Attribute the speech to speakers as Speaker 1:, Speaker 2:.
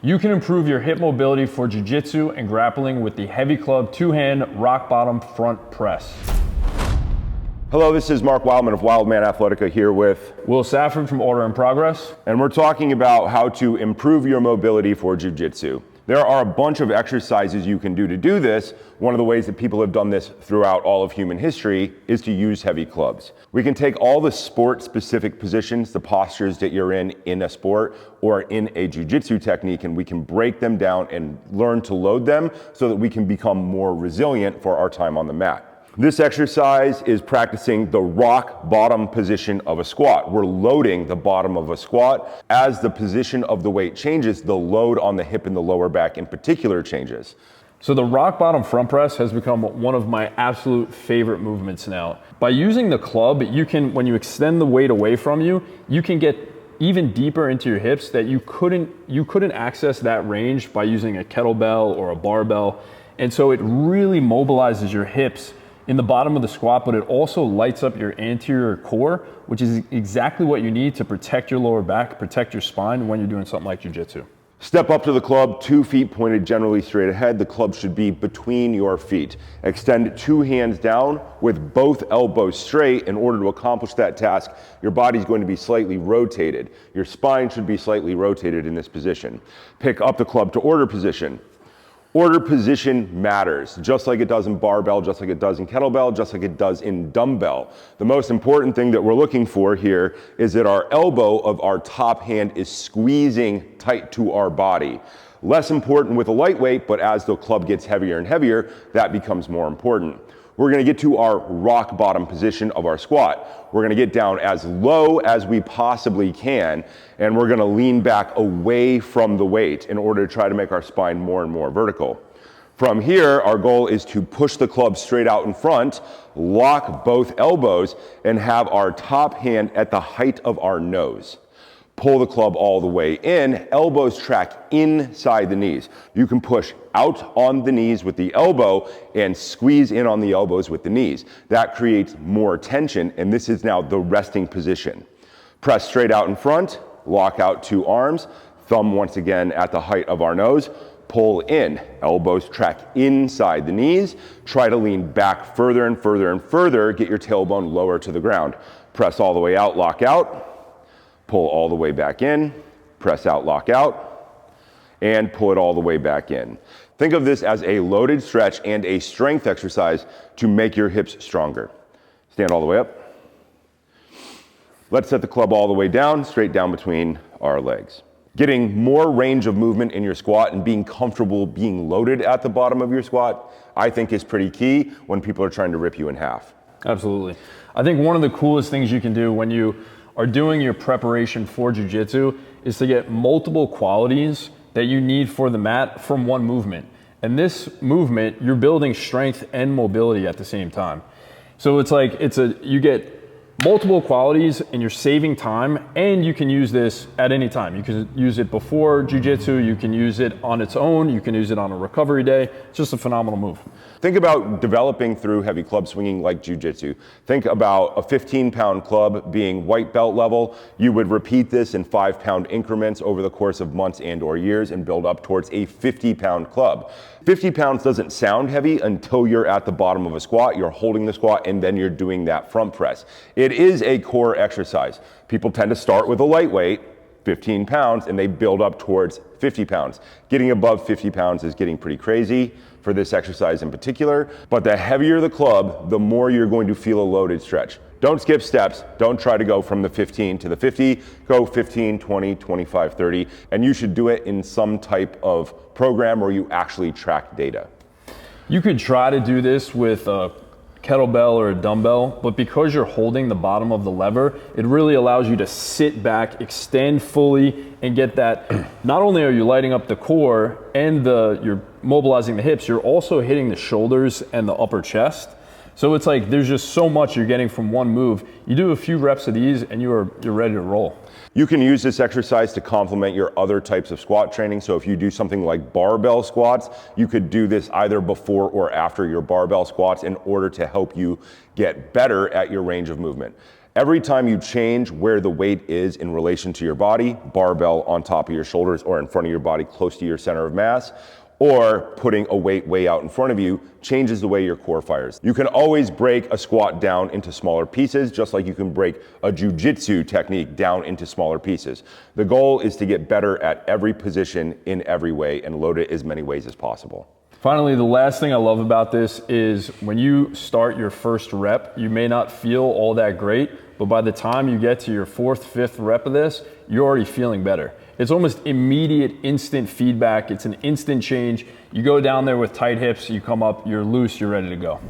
Speaker 1: You can improve your hip mobility for jiu-jitsu and grappling with the heavy club two-hand rock bottom front press.
Speaker 2: Hello, this is Mark Wildman of Wildman Athletica here with
Speaker 1: Will Safford from Order in Progress.
Speaker 2: And we're talking about how to improve your mobility for jiu-jitsu. There are a bunch of exercises you can do to do this. One of the ways that people have done this throughout all of human history is to use heavy clubs. We can take all the sport-specific positions, the postures that you're in a sport or in a jiu-jitsu technique, and we can break them down and learn to load them so that we can become more resilient for our time on the mat. This exercise is practicing the rock bottom position of a squat. We're loading the bottom of a squat. As the position of the weight changes, the load on the hip and the lower back in particular changes.
Speaker 1: So the rock bottom front press has become one of my absolute favorite movements now. By using the club, you can, when you extend the weight away from you, you can get even deeper into your hips that you couldn't access that range by using a kettlebell or a barbell. And so it really mobilizes your hips in the bottom of the squat, but it also lights up your anterior core, which is exactly what you need to protect your lower back, protect your spine when you're doing something like jiu-jitsu.
Speaker 2: Step up to the club, 2 feet pointed generally straight ahead. The club should be between your feet. Extend 2 hands down with both elbows straight. In order to accomplish that task, your body's going to be slightly rotated. Your spine should be slightly rotated in this position. Pick up the club to order position. Order position matters, just like it does in barbell, just like it does in kettlebell, just like it does in dumbbell. The most important thing that we're looking for here is that our elbow of our top hand is squeezing tight to our body. Less important with a lightweight, but as the club gets heavier and heavier, that becomes more important. We're gonna get to our rock bottom position of our squat. We're gonna get down as low as we possibly can, and we're gonna lean back away from the weight in order to try to make our spine more and more vertical. From here, our goal is to push the club straight out in front, lock both elbows, and have our top hand at the height of our nose. Pull the club all the way in, elbows track inside the knees. You can push out on the knees with the elbow and squeeze in on the elbows with the knees. That creates more tension, and this is now the resting position. Press straight out in front, lock out 2 arms, thumb once again at the height of our nose, pull in, elbows track inside the knees, try to lean back further and further and further, get your tailbone lower to the ground. Press all the way out, lock out. Pull all the way back in, press out, lock out, and pull it all the way back in. Think of this as a loaded stretch and a strength exercise to make your hips stronger. Stand all the way up. Let's set the club all the way down, straight down between our legs. Getting more range of movement in your squat and being comfortable being loaded at the bottom of your squat, I think is pretty key when people are trying to rip you in half.
Speaker 1: Absolutely. I think one of the coolest things you can do when you are doing your preparation for jiu-jitsu is to get multiple qualities that you need for the mat from one movement. And this movement, you're building strength and mobility at the same time. So it's like, you get multiple qualities and you're saving time, and you can use this at any time. You can use it before jiu-jitsu, you can use it on its own, you can use it on a recovery day. It's just a phenomenal move.
Speaker 2: Think about developing through heavy club swinging like jiu-jitsu. Think about a 15-pound club being white belt level. You would repeat this in 5-pound increments over the course of months and or years and build up towards a 50-pound club. 50 pounds doesn't sound heavy until you're at the bottom of a squat, you're holding the squat, and then you're doing that front press. It is a core exercise. People tend to start with a lightweight, 15 pounds, and they build up towards 50 pounds. Getting above 50 pounds is getting pretty crazy for this exercise in particular, but the heavier the club, the more you're going to feel a loaded stretch. Don't skip steps. Don't try to go from the 15 to the 50. Go 15, 20, 25, 30, and you should do it in some type of program where you actually track data.
Speaker 1: You could try to do this with a kettlebell or a dumbbell, but because you're holding the bottom of the lever, it really allows you to sit back, extend fully, and get that. Not only are you lighting up the core and you're mobilizing the hips, you're also hitting the shoulders and the upper chest. So it's like there's just so much you're getting from one move. You do a few reps of these and you're ready to roll.
Speaker 2: You can use this exercise to complement your other types of squat training. So if you do something like barbell squats, you could do this either before or after your barbell squats in order to help you get better at your range of movement. Every time you change where the weight is in relation to your body, barbell on top of your shoulders or in front of your body close to your center of mass, or putting a weight way out in front of you, changes the way your core fires. You can always break a squat down into smaller pieces, just like you can break a jiu-jitsu technique down into smaller pieces. The goal is to get better at every position in every way and load it as many ways as possible.
Speaker 1: Finally, the last thing I love about this is when you start your first rep, you may not feel all that great, but by the time you get to your 4th, 5th rep of this, you're already feeling better. It's almost immediate, instant feedback. It's an instant change. You go down there with tight hips, you come up, you're loose, you're ready to go.